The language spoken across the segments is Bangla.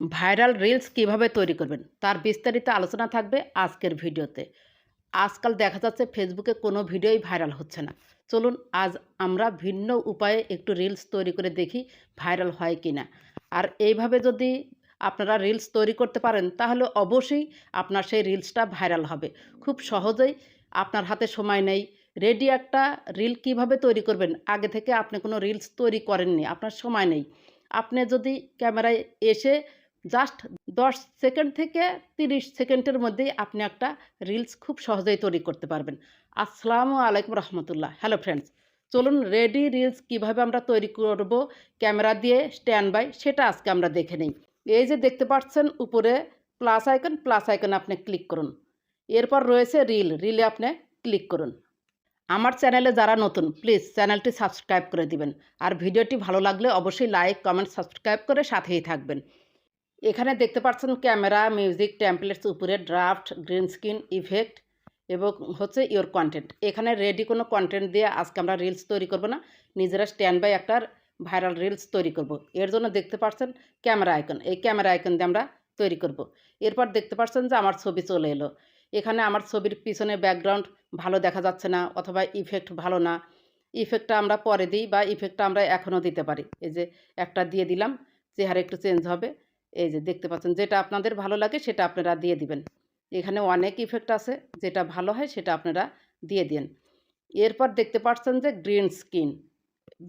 ভাইরাল রিলস কিভাবে তৈরি করবেন তার বিস্তারিত আলোচনা থাকবে আজকের ভিডিওতে। আজকাল দেখা যাচ্ছে ফেসবুকে কোনো ভিডিওই ভাইরাল হচ্ছে না। চলুন আজ আমরা ভিন্ন উপায়ে একটু রিলস তৈরি করে দেখি ভাইরাল হয় কিনা। আর এইভাবে যদি আপনারা রিলস তৈরি করতে পারেন তাহলে অবশ্যই আপনার সেই রিলসটা ভাইরাল হবে। খুব সহজেই আপনার হাতে সময় নেই, রেডি একটা রিল কিভাবে তৈরি করবেন, আগে থেকে আপনি কোনো রিলস তৈরি করেননি, আপনার সময় নেই। আপনি যদি ক্যামেরায় এসে জাস্ট ১০ সেকেন্ড থেকে ৩০ সেকেন্ডের মধ্যেই আপনি একটা রিলস খুব সহজেই তৈরি করতে পারবেন। আসসালামু আলাইকুম রহমতুল্লাহ। হ্যালো ফ্রেন্ডস, চলুন রেডি রিলস কিভাবে আমরা তৈরি করব ক্যামেরা দিয়ে স্ট্যান্ড বাই, সেটা আজকে আমরা দেখে নিই। এই যে দেখতে পাচ্ছেন উপরে প্লাস আইকন আপনি ক্লিক করুন। এরপর রয়েছে রিলে আপনি ক্লিক করুন। আমার চ্যানেলে যারা নতুন প্লিজ চ্যানেলটি সাবস্ক্রাইব করে দিবেন। আর ভিডিওটি ভালো লাগলে অবশ্যই লাইক কমেন্ট সাবস্ক্রাইব করে সাথেই থাকবেন। এখানে দেখতে পাচ্ছেন ক্যামেরা, মিউজিক, টেমপ্লেটস, উপরে ড্রাফট, গ্রিন স্ক্রিন, ইফেক্ট এবং হচ্ছে ইওর কন্টেন্ট। এখানে রেডি কোনো কন্টেন্ট দিয়ে আজকে আমরা রিলস তৈরি করব না, নিজেরা স্ট্যান্ড বাই একটা ভাইরাল রিলস তৈরি করব। এর জন্য দেখতে পাচ্ছেন ক্যামেরা আইকন, এই ক্যামেরা আইকন দিয়ে আমরা তৈরি করব। এরপর দেখতে পাচ্ছেন যে আমার ছবি চলে এলো। এখানে আমার ছবির পিছনে ব্যাকগ্রাউন্ড ভালো দেখা যাচ্ছে না, অথবা ইফেক্ট ভালো না। ইফেক্টটা আমরা পরে দিই বা ইফেক্টটা আমরা এখনও দিতে পারি। এই যে একটা দিয়ে দিলাম, চেহারা একটু চেঞ্জ হবে। এই যে দেখতে পাচ্ছেন, যেটা আপনাদের ভালো লাগে সেটা আপনারা দিয়ে দিবেন। এখানে অনেক ইফেক্ট আছে, যেটা ভালো হয় সেটা আপনারা দিয়ে দিন। এরপর দেখতে পাচ্ছেন যে গ্রিন স্ক্রিন,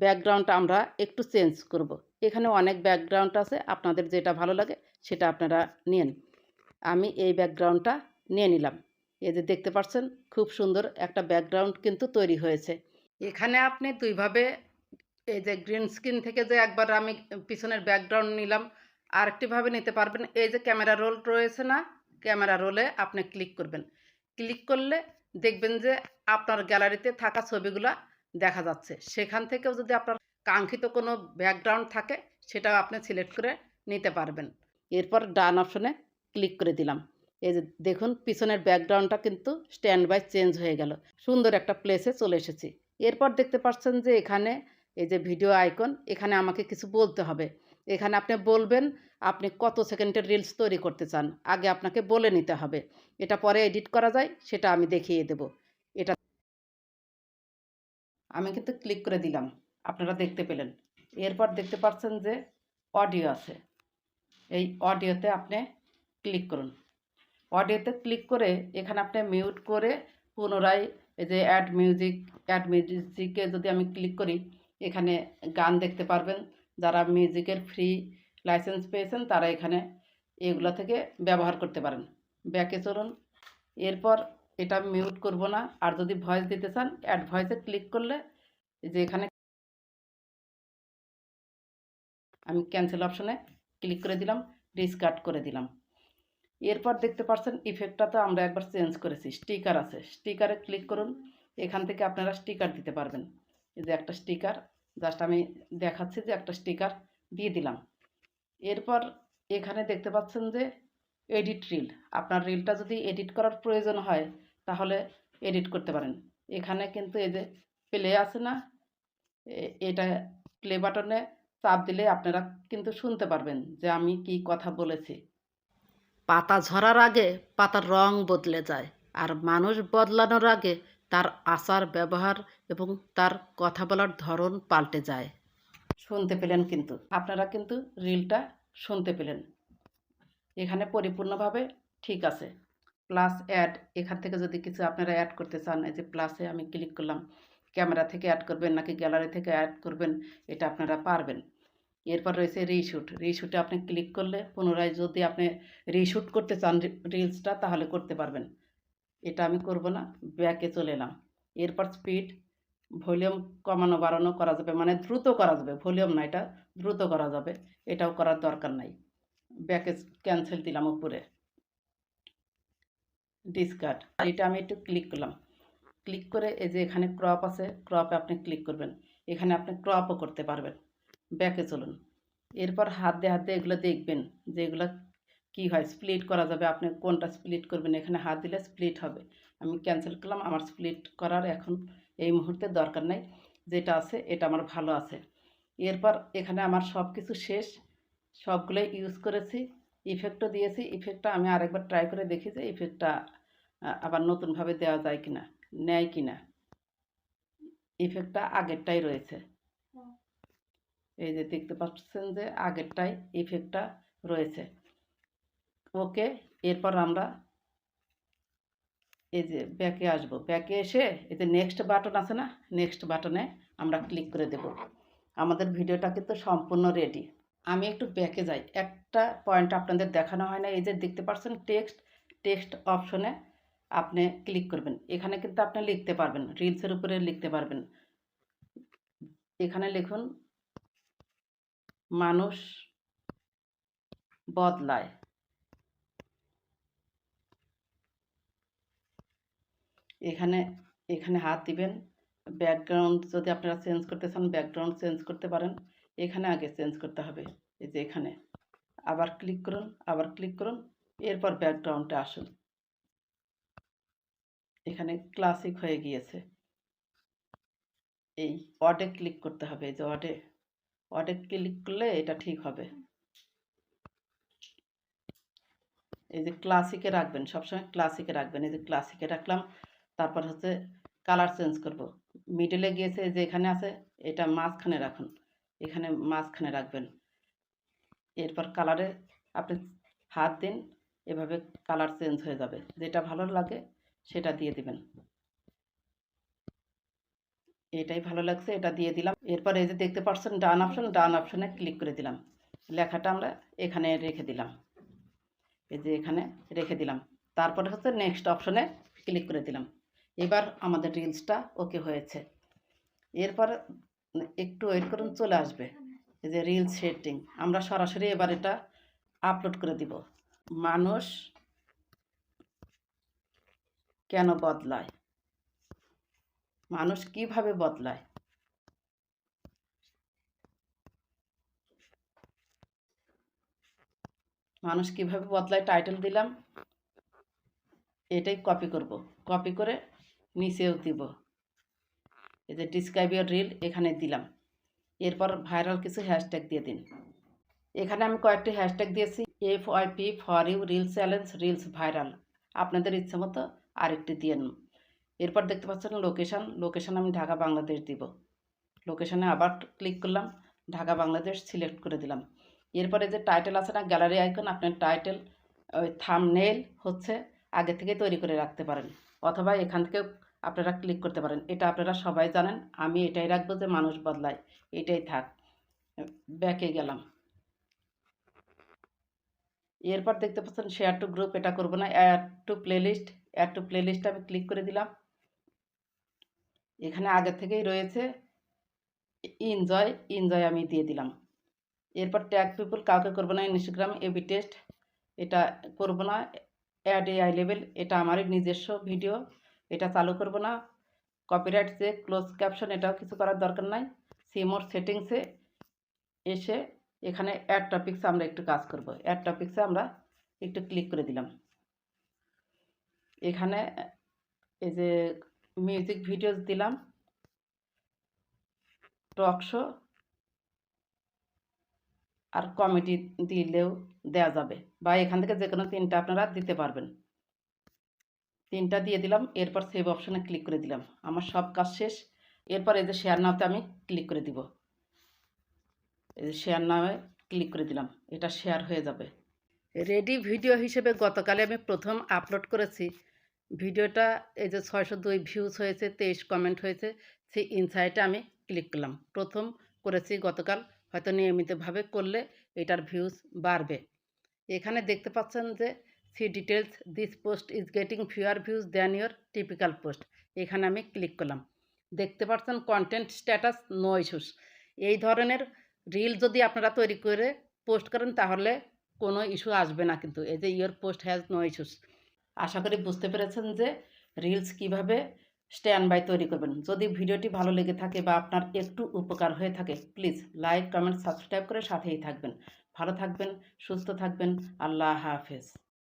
ব্যাকগ্রাউন্ডটা আমরা একটু চেঞ্জ করব। এখানে অনেক ব্যাকগ্রাউন্ড আছে, আপনাদের যেটা ভালো লাগে সেটা আপনারা নিন। আমি এই ব্যাকগ্রাউন্ডটা নিয়ে নিলাম। এই যে দেখতে পাচ্ছেন খুব সুন্দর একটা ব্যাকগ্রাউন্ড কিন্তু তৈরি হয়েছে। এখানে আপনি দুইভাবে, এই যে গ্রিন স্ক্রিন থেকে যে একবার আমি পিছনের ব্যাকগ্রাউন্ড নিলাম, আরেকটিভাবে নিতে পারবেন। এই যে ক্যামেরা রোল রয়েছে না, ক্যামেরা রোলে আপনি ক্লিক করবেন। ক্লিক করলে দেখবেন যে আপনার গ্যালারিতে থাকা ছবিগুলা দেখা যাচ্ছে। সেখান থেকেও যদি আপনার কাঙ্ক্ষিত কোনো ব্যাকগ্রাউন্ড থাকে সেটাও আপনি সিলেক্ট করে নিতে পারবেন। এরপর ডান অপশনে ক্লিক করে দিলাম। এই যে দেখুন পিছনের ব্যাকগ্রাউন্ডটা কিন্তু স্ট্যান্ড বাই চেঞ্জ হয়ে গেল, সুন্দর একটা প্লেসে চলে এসেছি। এরপর দেখতে পাচ্ছেন যে এখানে এই যে ভিডিও আইকন, এখানে আমাকে কিছু বলতে হবে। এখানে আপনি বলবেন আপনি কত সেকেন্ডের রিলস তৈরি করতে চান, আগে আপনাকে বলে নিতে হবে। এটা পরে এডিট করা যায়, সেটা আমি দেখিয়ে দেব। এটা আমি কিন্তু ক্লিক করে দিলাম, আপনারা দেখতে পেলেন। এরপর দেখতে পাচ্ছেন যে অডিও আছে, এই অডিওতে আপনি ক্লিক করুন। অডিওতে ক্লিক করে এখানে আপনি মিউট করে পুনরায় এই যে অ্যাড মিউজিকে যদি আমি ক্লিক করি, এখানে গান দেখতে পারবেন। যারা মিউজিকের ফ্রি লাইসেন্স পেয়েছেন তারা এখানে এগুলো থেকে ব্যবহার করতে পারেন। ব্যাকে চলুন। এরপর এটা মিউট করব না। আর যদি ভয়েস দিতে চান, অ্যাড ভয়েসে ক্লিক করলে যে এখানে আমি ক্যান্সেল অপশনে ক্লিক করে দিলাম, ডিসকার্ড করে দিলাম। এরপর দেখতে পাচ্ছেন ইফেক্টটা তো আমরা একবার চেঞ্জ করেছি, স্টিকার আছে, স্টিকারে ক্লিক করুন। এখান থেকে আপনারা স্টিকার দিতে পারবেন। এই যে একটা স্টিকার, জাস্ট আমি দেখাচ্ছি যে একটা স্টিকার দিয়ে দিলাম। এরপর এখানে দেখতে পাচ্ছেন যে এডিট রিল, আপনার রিলটা যদি এডিট করার প্রয়োজন হয় তাহলে এডিট করতে পারেন। এখানে কিন্তু এই যে প্লে আছে না, এটা প্লে বাটনে চাপ দিলে আপনারা কিন্তু শুনতে পারবেন যে আমি কি কথা বলেছি। পাতা ঝরার আগে পাতার রং বদলে যায়, আর মানুষ বদলানোর আগে তার আচার ব্যবহার এবং তার কথা বলার ধরন পাল্টে যায়। শুনতে পেলেন, কিন্তু আপনারা কিন্তু রিলটা শুনতে পেলেন। এখানে পরিপূর্ণভাবে ঠিক আছে। প্লাস অ্যাড, এখান থেকে যদি কিছু আপনারা অ্যাড করতে চান, এই যে প্লাসে আমি ক্লিক করলাম। ক্যামেরা থেকে অ্যাড করবেন নাকি গ্যালারি থেকে অ্যাড করবেন, এটা আপনারা পারবেন। এরপর রয়েছে রিশুটে আপনি ক্লিক করলে পুনরায় যদি আপনি রিশুট করতে চান রিলসটা তাহলে করতে পারবেন। এটা আমি করব না, ব্যাকে চলে এলাম। এরপর স্পিড, ভলিউম কমানো বাড়ানো করা যাবে, মানে দ্রুত করা যাবে, ভলিউম না, এটা দ্রুত করা যাবে, এটাও করার দরকার নাই। ব্যাকে ক্যান্সেল দিলাম, উপরে ডিসকার্ড, এটা আমি একটু ক্লিক করলাম। ক্লিক করে এই যে এখানে ক্রপ আছে, ক্রপে আপনি ক্লিক করবেন। এখানে আপনি ক্রপও করতে পারবেন। ব্যাকে চলুন। এরপর হাত দিয়ে এগুলো দেখবেন যে এগুলো কী হয়, স্প্লিট করা যাবে। আপনি কোনটা স্প্লিট করবেন, এখানে হাত দিলে স্প্লিট হবে। আমি ক্যান্সেল করলাম, আমার স্প্লিট করার এখন এই মুহূর্তে দরকার নাই, যেটা আছে এটা আমার ভালো আছে। এরপর এখানে আমার সব কিছু শেষ, সবগুলোই ইউজ করেছি। ইফেক্টও দিয়েছি। ইফেক্টটা আমি আরেকবার ট্রাই করে দেখি যে ইফেক্টটা আবার নতুনভাবে দেওয়া যায় কিনা, নেয় কিনা। ইফেক্টটা আগেরটাই রয়েছে, এই যে দেখতে পাচ্ছেন যে আগেরটাই ইফেক্টটা রয়েছে। ওকে, এরপর আমরা এই যে ব্যাকে আসবো। ব্যাকে এসে এই যে নেক্সট বাটন আছে না, নেক্সট বাটনে আমরা ক্লিক করে দেব। আমাদের ভিডিওটা কিন্তু সম্পূর্ণ রেডি। আমি একটু ব্যাকে যাই, একটা পয়েন্ট আপনাদের দেখানো হয় না। এই যে দেখতে পাচ্ছেন টেক্সট অপশনে আপনি ক্লিক করবেন। এখানে কিন্তু আপনি লিখতে পারবেন, রিলসের উপরে লিখতে পারবেন। এখানে লিখুন মানুষ বদলায়। এখানে এখানে হাত দিবেন। ব্যাকগ্রাউন্ড যদি আপনারা চেঞ্জ করতে চান ব্যাকগ্রাউন্ড চেঞ্জ করতে পারেন। এখানে আগে চেঞ্জ করতে হবে। এই যে এখানে আবার ক্লিক করুন, আবার ক্লিক করুন, এরপর ব্যাকগ্রাউন্ডে আসুন। এখানে ক্লাসিক হয়ে গিয়েছে। এই ওয়ার্ডে ক্লিক করতে হবে। এই যে ওয়ার্ডে ক্লিক করলে এটা ঠিক হবে। এই যে ক্লাসিকে রাখবেন, সবসময় ক্লাসিকে রাখবেন। এই যে ক্লাসিকে রাখলাম। তারপর হচ্ছে কালার চেঞ্জ করব। মিডলে গিয়েছে যে এখানে আছে, এটা মাঝখানে রাখুন, এখানে মাঝখানে রাখবেন। এরপর কালারে আপনি হাত দিন, এভাবে কালার চেঞ্জ হয়ে যাবে। যেটা ভালো লাগে সেটা দিয়ে দিবেন। এটাই ভালো লাগছে, এটা দিয়ে দিলাম। এরপর এই যে দেখতে পাচ্ছেন ডান অপশন, ডান অপশনে ক্লিক করে দিলাম। লেখাটা আমরা এখানে রেখে দিলাম, এই যে এখানে রেখে দিলাম। তারপরে হচ্ছে নেক্সট অপশনে ক্লিক করে দিলাম। এবার আমাদের রিলসটা ওকে হয়েছে। এরপর একটু ওয়েট করুন, চলে আসবে এই যে রিলস সেটিং। আমরা সরাসরি এবার এটা আপলোড করে দিব। মানুষ কেন বদলায়, মানুষ কিভাবে বদলায়, মানুষ কিভাবে বদলায় টাইটেল দিলাম। এটাই কপি করব, কপি করে নিচেও দিব। এই যে ডিসক্রাইব ইউর রিল এখানে দিলাম। এরপর ভাইরাল কিছু হ্যাশট্যাগ দিয়ে দিন। এখানে আমি কয়েকটি হ্যাশট্যাগ দিয়েছি, FYP, for you, reel challenge, reels viral. আপনাদের ইচ্ছে মতো আরেকটি দিয়ে নিন। এরপর দেখতে পাচ্ছেন লোকেশান আমি ঢাকা বাংলাদেশ দিব। লোকেশানে আবার ক্লিক করলাম, ঢাকা বাংলাদেশ সিলেক্ট করে দিলাম। এরপরে যে টাইটেল আছে না, গ্যালারি আইকন, আপনার টাইটেল ওই থাম্বনেইল হচ্ছে আগে থেকে তৈরি করে রাখতে পারেন, অথবা এখান থেকে আপনারা ক্লিক করতে পারেন। এটা আপনারা সবাই জানেন, আমি এটাই রাখবো যে মানুষ বদলায়, এটাই থাক। ব্যাকে গেলাম। এরপর দেখতে পাচ্ছেন শেয়ার টু গ্রুপ, এটা করবো না। অ্যাড টু প্লেলিস্ট আমি ক্লিক করে দিলাম। এখানে আগে থেকেই রয়েছে এনজয় আমি দিয়ে দিলাম। এরপর ট্যাগ পিপল কাউকে করবো না। ইনস্টাগ্রাম এবি টেস্ট এটা করবো না। অ্যাড AI লেভেল এটা আমারই নিজস্ব ভিডিও, এটা চালু করবো না। কপিরাইট চেক, ক্লোজ ক্যাপশন এটাও কিছু করার দরকার নাই। সিমোর সেটিংসে এসে এখানে অ্যাড টপিক্সে আমরা একটু কাজ করব। অ্যাড টপিক্সে আমরা একটু ক্লিক করে দিলাম। এখানে এই যে মিউজিক ভিডিওস দিলাম, টক শো আর কমেডি দিলেও দেওয়া যাবে, বা এখান থেকে যে কোনো তিনটা আপনারা দিতে পারবেন। তিনটা দিয়ে দিলাম। এরপর সেভ অপশনে ক্লিক করে দিলাম। আমার সব কাজ শেষ। এরপর এই যে শেয়ার নাওতে আমি ক্লিক করে দিব। এই যে শেয়ার নামে ক্লিক করে দিলাম, এটা শেয়ার হয়ে যাবে। রেডি ভিডিও হিসেবে গতকালে আমি প্রথম আপলোড করেছি ভিডিওটা। এই যে 602 ভিউজ হয়েছে, 23 কমেন্ট হয়েছে। সেই ইনসাইটে আমি ক্লিক করলাম, প্রথম করেছি গতকাল। হয়তো নিয়মিতভাবে করলে এটার ভিউজ বাড়বে। এখানে দেখতে পাচ্ছেন যে see details, this post is getting fewer views than your typical post. এখানে আমি ক্লিক করলাম। দেখতে পাচ্ছেন কন্টেন্ট স্ট্যাটাস নো ইস্যুস। এই ধরনের রিল যদি আপনারা তৈরি করে পোস্ট করেন তাহলে কোনো ইস্যু আসবে না, কিন্তু এই যে your post has no issues. আশা করি বুঝতে পেরেছেন যে রিলস কিভাবে স্ট্যান্ড বাই তৈরি করবেন। যদি ভিডিওটি ভালো লেগে থাকে বা আপনার একটু উপকার হয়ে থাকে, প্লিজ লাইক, কমেন্ট, সাবস্ক্রাইব করে সাথেই থাকবেন। ভালো থাকবেন, সুস্থ থাকবেন। আল্লাহ হাফেজ।